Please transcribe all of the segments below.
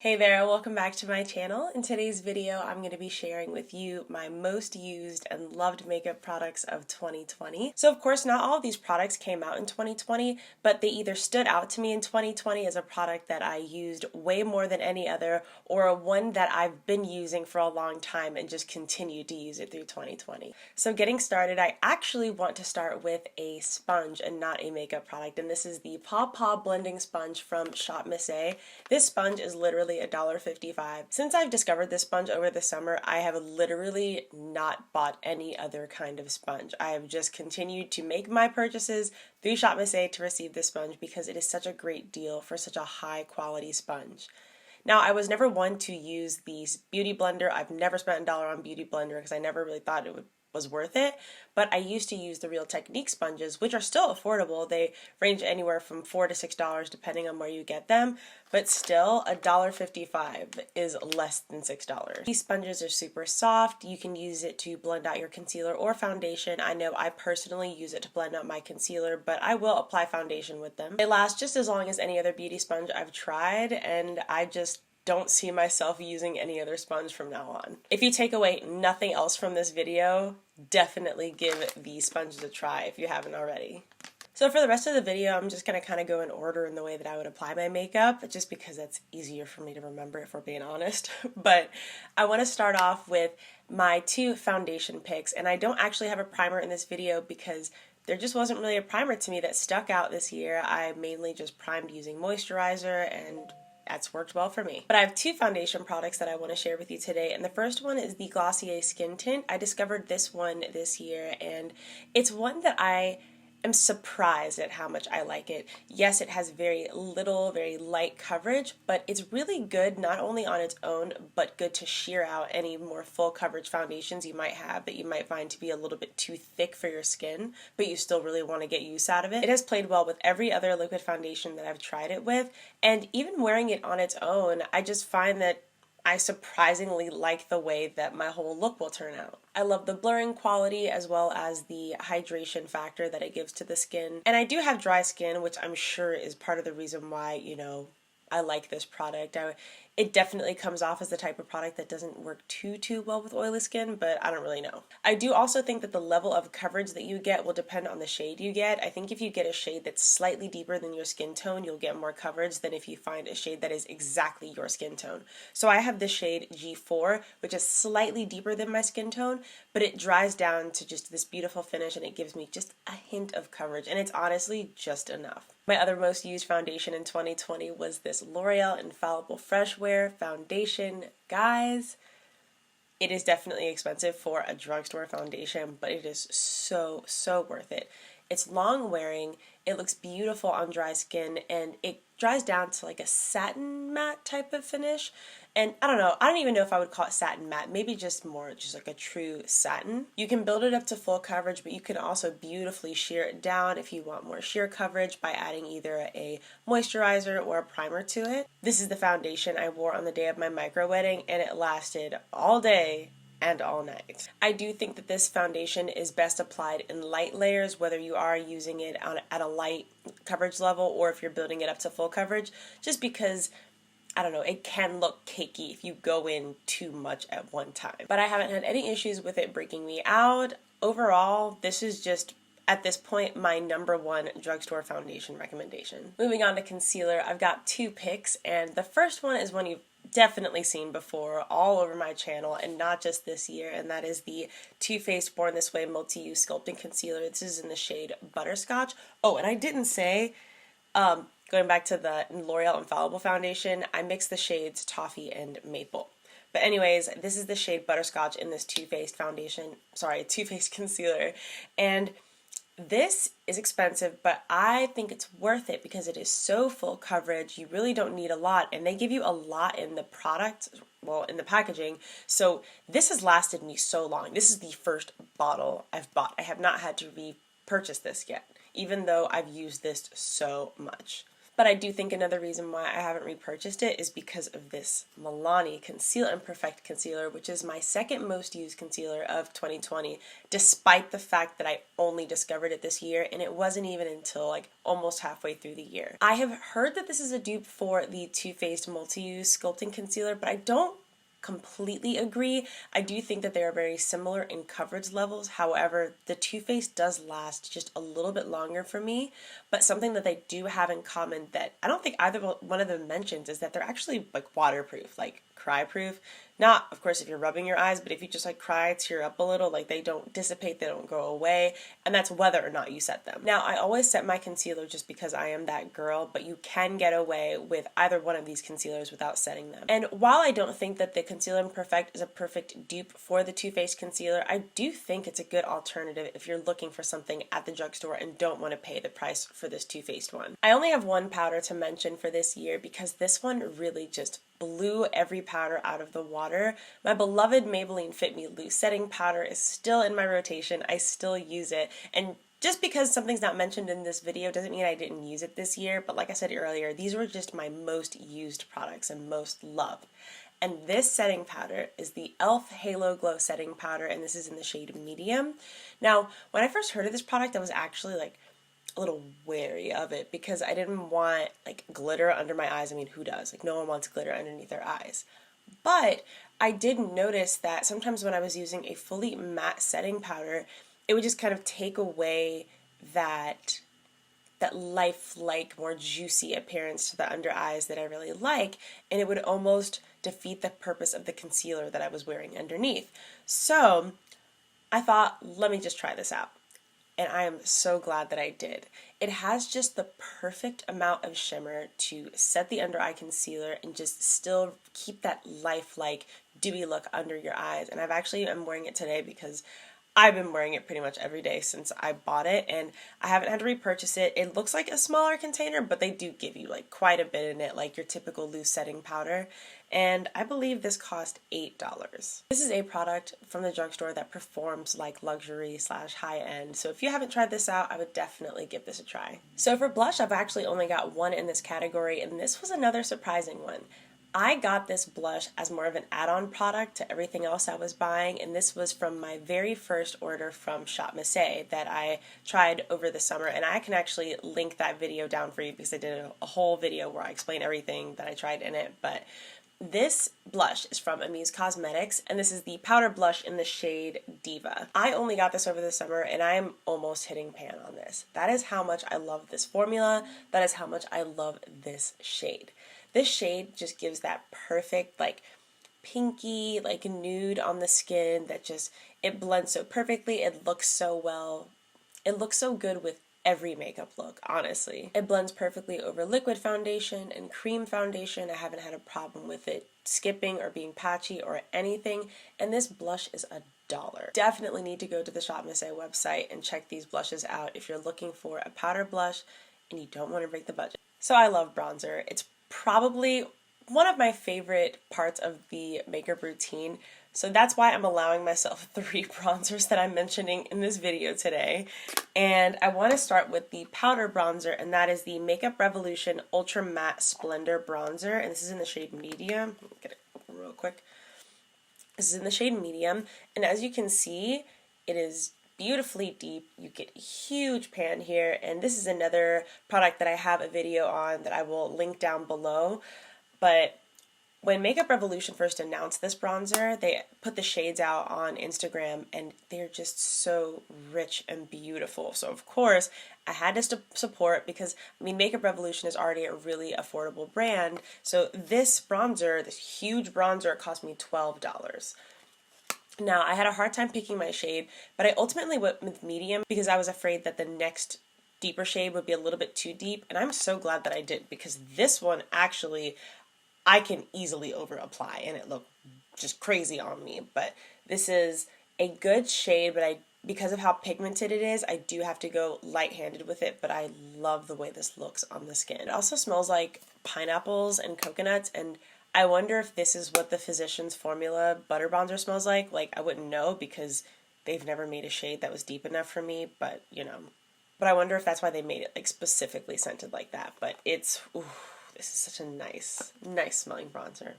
Hey there, welcome back to my channel. In today's video, I'm going to be sharing with you my most used and loved makeup products of 2020. So of course, not all of these products came out in 2020, but they either stood out to me in 2020 as a product that I used way more than any other, or one that I've been using for a long time and just continued to use it through 2020. So getting started, I actually want to start with a sponge and not a makeup product, and this is the Paw Paw Blending Sponge from Shop Miss A. This sponge is literally $1.55. Since I've discovered this sponge over the summer, I have literally not bought any other kind of sponge. I have just continued to make my purchases through Shop Miss A to receive this sponge because it is such a great deal for such a high quality sponge. Now, I was never one to use these beauty blender. I've never spent $1 on beauty blender because I never really thought was worth it, but I used to use the Real Technique sponges, which are still affordable. They range anywhere from $4 to $6 depending on where you get them, but still $1.55 is less than $6. These sponges are super soft. You can use it to blend out your concealer or foundation. I know I personally use it to blend out my concealer, but I will apply foundation with them. They last just as long as any other beauty sponge I've tried, and I just don't see myself using any other sponge from now on. If you take away nothing else from this video, definitely give these sponges a try if you haven't already. So for the rest of the video, I'm just going to kind of go in order in the way that I would apply my makeup, just because that's easier for me to remember if we're being honest. But I want to start off with my two foundation picks, and I don't actually have a primer in this video because there just wasn't really a primer to me that stuck out this year. I mainly just primed using moisturizer, and that's worked well for me. But I have two foundation products that I want to share with you today, and the first one is the Glossier Skin Tint. I discovered this one this year, and it's one that I am surprised at how much I like it. Yes, it has very little, very light coverage, but it's really good not only on its own, but good to sheer out any more full coverage foundations you might have that you might find to be a little bit too thick for your skin, but you still really want to get use out of it. It has played well with every other liquid foundation that I've tried it with, and even wearing it on its own, I just find that I surprisingly like the way that my whole look will turn out. I love the blurring quality as well as the hydration factor that it gives to the skin. And I do have dry skin, which I'm sure is part of the reason why, I like this product. It definitely comes off as the type of product that doesn't work too well with oily skin, but I don't really know. I do also think that the level of coverage that you get will depend on the shade you get. I think if you get a shade that's slightly deeper than your skin tone, you'll get more coverage than if you find a shade that is exactly your skin tone. So I have the shade G4, which is slightly deeper than my skin tone, but it dries down to just this beautiful finish, and it gives me just a hint of coverage, and it's honestly just enough. My other most used foundation in 2020 was this L'Oreal Infallible Freshwear foundation. Guys, it is definitely expensive for a drugstore foundation, but it is so worth it. It's long wearing, it looks beautiful on dry skin, and it dries down to like a satin matte type of finish. And I don't even know if I would call it satin matte, maybe just like a true satin. You can build it up to full coverage, but you can also beautifully sheer it down if you want more sheer coverage by adding either a moisturizer or a primer to it. This is the foundation I wore on the day of my micro wedding, and it lasted all day and all night. I do think that this foundation is best applied in light layers, whether you are using it at a light coverage level or if you're building it up to full coverage, just because it can look cakey if you go in too much at one time. But I haven't had any issues with it breaking me out. Overall, this is just, at this point, my #1 drugstore foundation recommendation. Moving on to concealer, I've got two picks, and the first one is one you've definitely seen before all over my channel, and not just this year, and that is the Too Faced Born This Way Multi-Use Sculpting Concealer. This is in the shade Butterscotch. Oh, and I didn't say, going back to the L'Oreal Infallible foundation, I mixed the shades Toffee and Maple. But anyways, this is the shade Butterscotch in this Too Faced concealer, and this is expensive, but I think it's worth it because it is so full coverage. You really don't need a lot, and they give you a lot in the product, in the packaging. So this has lasted me so long. This is the first bottle I've bought. I have not had to repurchase this yet, even though I've used this so much. But I do think another reason why I haven't repurchased it is because of this Milani Conceal and Perfect Concealer, which is my second most used concealer of 2020, despite the fact that I only discovered it this year, and it wasn't even until like almost halfway through the year. I have heard that this is a dupe for the Too Faced Multi-Use Sculpting Concealer, but I don't completely agree. I do think that they are very similar in coverage levels. However, the Too Faced does last just a little bit longer for me, but something that they do have in common that I don't think either one of them mentions is that they're actually like waterproof, like cry proof. Not, of course, if you're rubbing your eyes, but if you just like cry, tear up a little, like they don't dissipate, they don't go away, and that's whether or not you set them. Now, I always set my concealer just because I am that girl, but you can get away with either one of these concealers without setting them. And while I don't think that the Concealer and Perfect is a perfect dupe for the Too Faced concealer, I do think it's a good alternative if you're looking for something at the drugstore and don't want to pay the price for this Too Faced one. I only have one powder to mention for this year because this one really just blew every powder out of the water. My beloved Maybelline Fit Me Loose Setting Powder is still in my rotation. I still use it, and just because something's not mentioned in this video doesn't mean I didn't use it this year, but like I said earlier, these were just my most used products and most loved. And this setting powder is the E.L.F. Halo Glow Setting Powder, and this is in the shade Medium. Now, when I first heard of this product, I was actually like a little wary of it because I didn't want like glitter under my eyes. I mean, who does? Like, no one wants glitter underneath their eyes. But I did notice that sometimes when I was using a fully matte setting powder, it would just kind of take away that lifelike, more juicy appearance to the under eyes that I really like, and it would almost defeat the purpose of the concealer that I was wearing underneath. So I thought, let me just try this out. And I am so glad that I did. It has just the perfect amount of shimmer to set the under eye concealer and just still keep that lifelike, dewy look under your eyes. And I'm wearing it today because I've been wearing it pretty much every day since I bought it, and I haven't had to repurchase it. It looks like a smaller container, but they do give you like quite a bit in it, like your typical loose setting powder. And I believe this cost $8. This is a product from the drugstore that performs like luxury / high end. So if you haven't tried this out, I would definitely give this a try. So for blush, I've actually only got one in this category, and this was another surprising one. I got this blush as more of an add-on product to everything else I was buying, and this was from my very first order from Shop Mascara that I tried over the summer, and I can actually link that video down for you because I did a whole video where I explain everything that I tried in it. But this blush is from Amuse Cosmetics, and this is the powder blush in the shade Diva. I only got this over the summer, and I'm almost hitting pan on this. That is how much I love this formula. That is how much I love this shade. This shade just gives that perfect, like, pinky, like, nude on the skin that just, it blends so perfectly. It looks so well. It looks so good with every makeup look, honestly. It blends perfectly over liquid foundation and cream foundation. I haven't had a problem with it skipping or being patchy or anything. And this blush is $1. Definitely need to go to the Shop Mascara website and check these blushes out if you're looking for a powder blush and you don't want to break the budget. So I love bronzer. It's probably one of my favorite parts of the makeup routine. So that's why I'm allowing myself 3 bronzers that I'm mentioning in this video today. And I want to start with the powder bronzer, and that is the Makeup Revolution Ultra Matte Splendor Bronzer. And this is in the shade Medium. Let me get it open real quick. This is in the shade Medium. And as you can see, it is beautifully deep. You get a huge pan here, and this is another product that I have a video on that I will link down below. But when Makeup Revolution first announced this bronzer, they put the shades out on Instagram, and they're just so rich and beautiful. So of course, I had to support because, I mean, Makeup Revolution is already a really affordable brand. So this bronzer, this huge bronzer, cost me $12. Now, I had a hard time picking my shade, but I ultimately went with medium because I was afraid that the next deeper shade would be a little bit too deep, and I'm so glad that I did because this one actually, I can easily over apply and it looked just crazy on me. But this is a good shade, but because of how pigmented it is, I do have to go light-handed with it, but I love the way this looks on the skin. It also smells like pineapples and coconuts, and I wonder if this is what the Physicians Formula Butter Bronzer smells like. Like, I wouldn't know because they've never made a shade that was deep enough for me, but, you know, But I wonder if that's why they made it like specifically scented like that. But it's, ooh, this is such a nice smelling bronzer.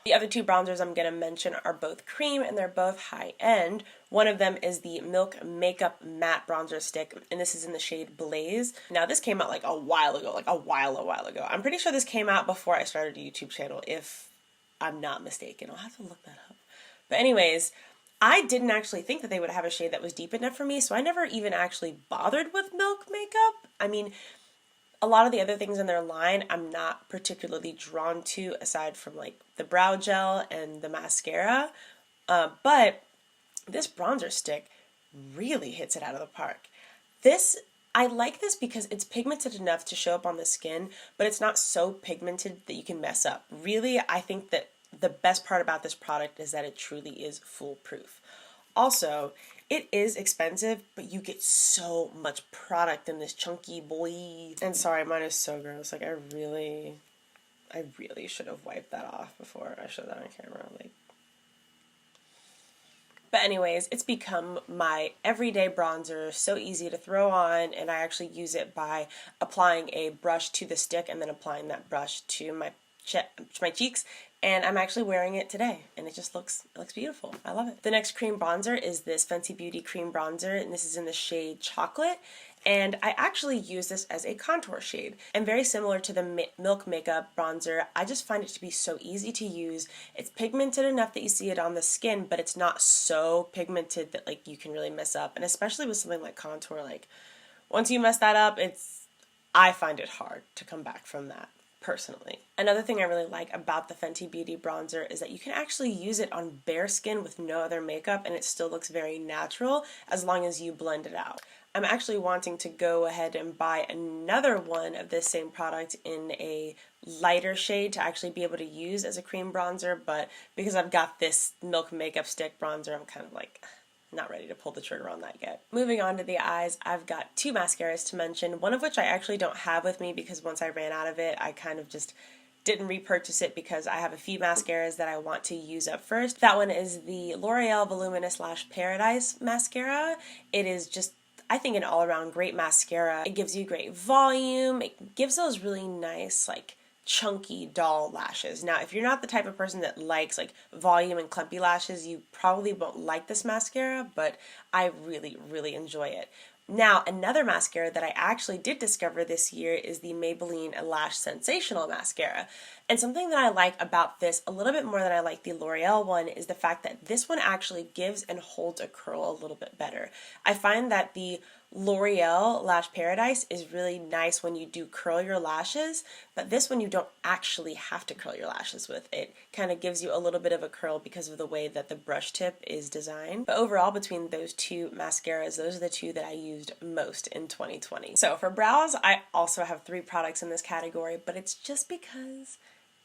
The other two bronzers I'm going to mention are both cream and they're both high end. One of them is the Milk Makeup Matte Bronzer Stick, and this is in the shade Blaze. Now this came out like a while ago, like a while ago. I'm pretty sure this came out before I started a YouTube channel, if I'm not mistaken. I'll have to look that up. But anyways, I didn't actually think that they would have a shade that was deep enough for me, so I never even actually bothered with Milk Makeup. I mean, a lot of the other things in their line I'm not particularly drawn to, aside from like the brow gel and the mascara, but this bronzer stick really hits it out of the park. I like this because it's pigmented enough to show up on the skin, but it's not so pigmented that you can mess up. Really, I think that the best part about this product is that it truly is foolproof. Also, it is expensive, but you get so much product in this chunky boy. And sorry, mine is so gross. Like, I really should have wiped that off before I showed that on camera. Like, but anyways, it's become my everyday bronzer, so easy to throw on, and I actually use it by applying a brush to the stick and then applying that brush to my cheeks, and I'm actually wearing it today, and it looks beautiful. I love it. The next cream bronzer is this Fenty Beauty cream bronzer, and this is in the shade Chocolate, and I actually use this as a contour shade. And very similar to the Milk Makeup bronzer, I just find it to be so easy to use. It's pigmented enough that you see it on the skin, but it's not so pigmented that like you can really mess up, and especially with something like contour, like once you mess that up, I find it hard to come back from that. Personally. Another thing I really like about the Fenty Beauty bronzer is that you can actually use it on bare skin with no other makeup and it still looks very natural as long as you blend it out. I'm actually wanting to go ahead and buy another one of this same product in a lighter shade to actually be able to use as a cream bronzer, but because I've got this Milk Makeup Stick bronzer, I'm kind of like not ready to pull the trigger on that yet. Moving on to the eyes, I've got two mascaras to mention, one of which I actually don't have with me because once I ran out of it, I kind of just didn't repurchase it because I have a few mascaras that I want to use up first. That one is the L'Oreal Voluminous Lash Paradise mascara. It is just, I think, an all-around great mascara. It gives you great volume. It gives those really nice, like, chunky doll lashes. Now, if you're not the type of person that likes like volume and clumpy lashes, you probably won't like this mascara, but I really enjoy it. Now, another mascara that I actually did discover this year is the Maybelline Lash Sensational mascara. And something that I like about this a little bit more than I like the L'Oreal one is the fact that this one actually gives and holds a curl a little bit better. I find that the L'Oreal Lash Paradise is really nice when you do curl your lashes, but this one you don't actually have to curl your lashes with. It kind of gives you a little bit of a curl because of the way that the brush tip is designed. But overall, between those two mascaras, those are the two that I used most in 2020. So for brows, I also have 3 products in this category, but it's just because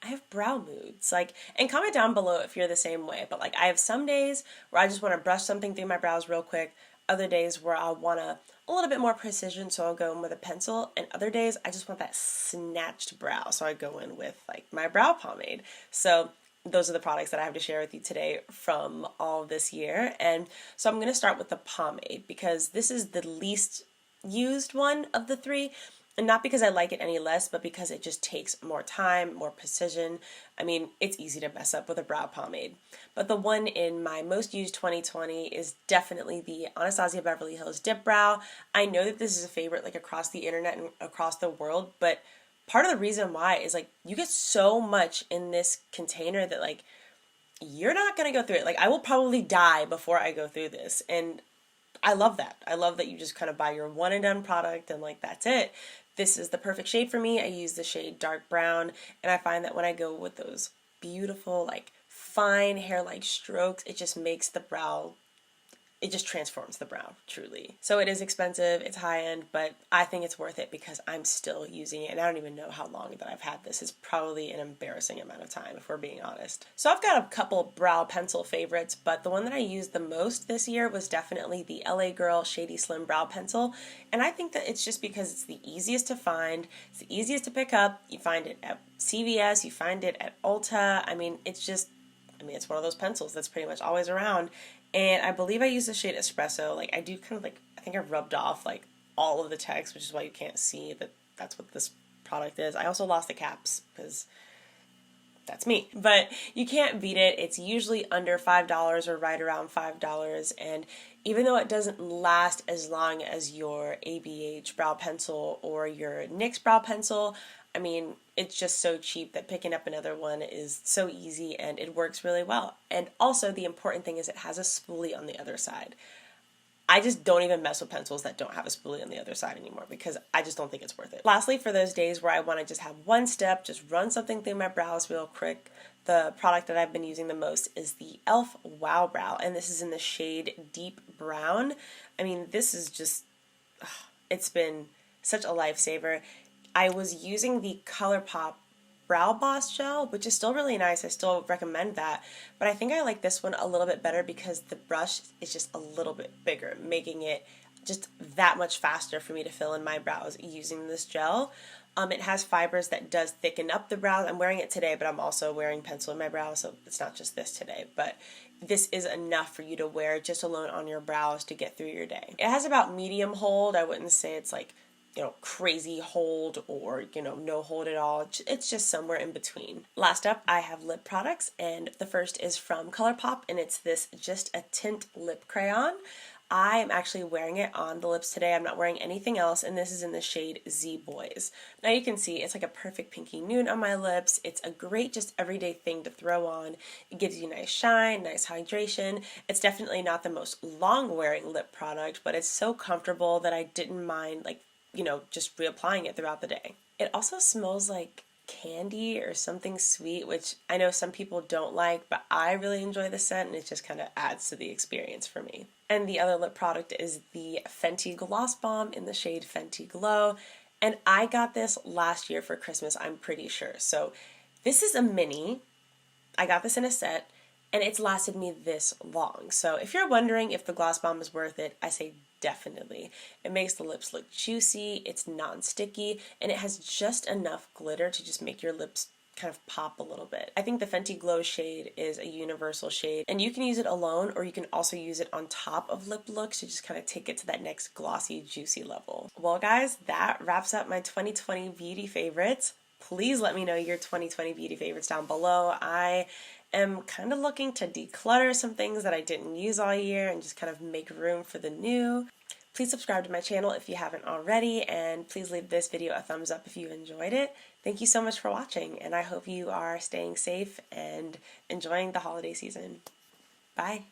I have brow moods. Like, and comment down below if you're the same way, but like I have some days where I just want to brush something through my brows real quick, other days where I want a little bit more precision, so I'll go in with a pencil, and other days I just want that snatched brow, so I go in with like my brow pomade. So those are the products that I have to share with you today from all this year. And so I'm going to start with the pomade because this is the least used one of the 3. And not because I like it any less, but because it just takes more time, more precision. I mean, it's easy to mess up with a brow pomade. But the one in my most used 2020 is definitely the Anastasia Beverly Hills Dip Brow. I know that this is a favorite like across the internet and across the world, but part of the reason why is like you get so much in this container that like you're not going to go through it. Like I will probably die before I go through this. And I love that. I love that you just kind of buy your one and done product and like that's it. This is the perfect shade for me. I use the shade Dark Brown, and I find that when I go with those beautiful, like, fine hair-like strokes, it just makes the brow, it just transforms the brow, truly. So it is expensive, it's high-end, but I think it's worth it because I'm still using it, and I don't even know how long that I've had this. It's probably an embarrassing amount of time, if we're being honest. So I've got a couple brow pencil favorites, but the one that I used the most this year was definitely the LA Girl Shady Slim Brow Pencil, and I think that it's just because it's the easiest to find, it's the easiest to pick up. You find it at CVS, you find it at Ulta. I mean, it's just I mean, it's one of those pencils that's pretty much always around. And I believe I use the shade Espresso. Like, I do kind of like, I think I rubbed off like all of the text, which is why you can't see that that's what this product is. I also lost the caps because that's me. But you can't beat it. It's usually under $5 or right around $5. And even though it doesn't last as long as your ABH brow pencil or your NYX brow pencil, I mean, it's just so cheap that picking up another one is so easy and it works really well. And also the important thing is it has a spoolie on the other side. I just don't even mess with pencils that don't have a spoolie on the other side anymore because I just don't think it's worth it. Lastly, for those days where I want to just have one step, just run something through my brows real quick, the product that I've been using the most is the E.L.F. Wow Brow, and this is in the shade Deep Brown. I mean, this is just, it's been such a lifesaver. I was using the Colorpop Brow Boss Gel, which is still really nice. I still recommend that. But I think I like this one a little bit better because the brush is just a little bit bigger, making it just that much faster for me to fill in my brows using this gel. It has fibers that does thicken up the brows. I'm wearing it today, but I'm also wearing pencil in my brows, so it's not just this today. But this is enough for you to wear just alone on your brows to get through your day. It has about medium hold. I wouldn't say it's like, you know, crazy hold or, you know, no hold at all. It's just somewhere in between. Last up, I have lip products, and the first is from Colorpop, and it's this Just a Tint lip crayon. I am actually wearing it on the lips today. I'm not wearing anything else, and this is in the shade Z Boys. Now you can see it's like a perfect pinky nude on my lips. It's a great just everyday thing to throw on. It gives you nice shine, nice hydration. It's definitely not the most long-wearing lip product, but it's so comfortable that I didn't mind, like, you know, just reapplying it throughout the day. It also smells like candy or something sweet, which I know some people don't like, but I really enjoy the scent and it just kind of adds to the experience for me. And the other lip product is the Fenty Gloss Bomb in the shade Fenty Glow. And I got this last year for Christmas, I'm pretty sure. So this is a mini. I got this in a set and it's lasted me this long. So if you're wondering if the Gloss Bomb is worth it, I say definitely. It makes the lips look juicy, it's non-sticky, and it has just enough glitter to just make your lips kind of pop a little bit. I think the Fenty Glow shade is a universal shade, and you can use it alone or you can also use it on top of lip looks to just kind of take it to that next glossy, juicy level. Well guys, that wraps up my 2020 beauty favorites. Please let me know your 2020 beauty favorites down below. I am kind of looking to declutter some things that I didn't use all year and just kind of make room for the new. Please subscribe to my channel if you haven't already, and please leave this video a thumbs up if you enjoyed it. Thank you so much for watching, and I hope you are staying safe and enjoying the holiday season. Bye.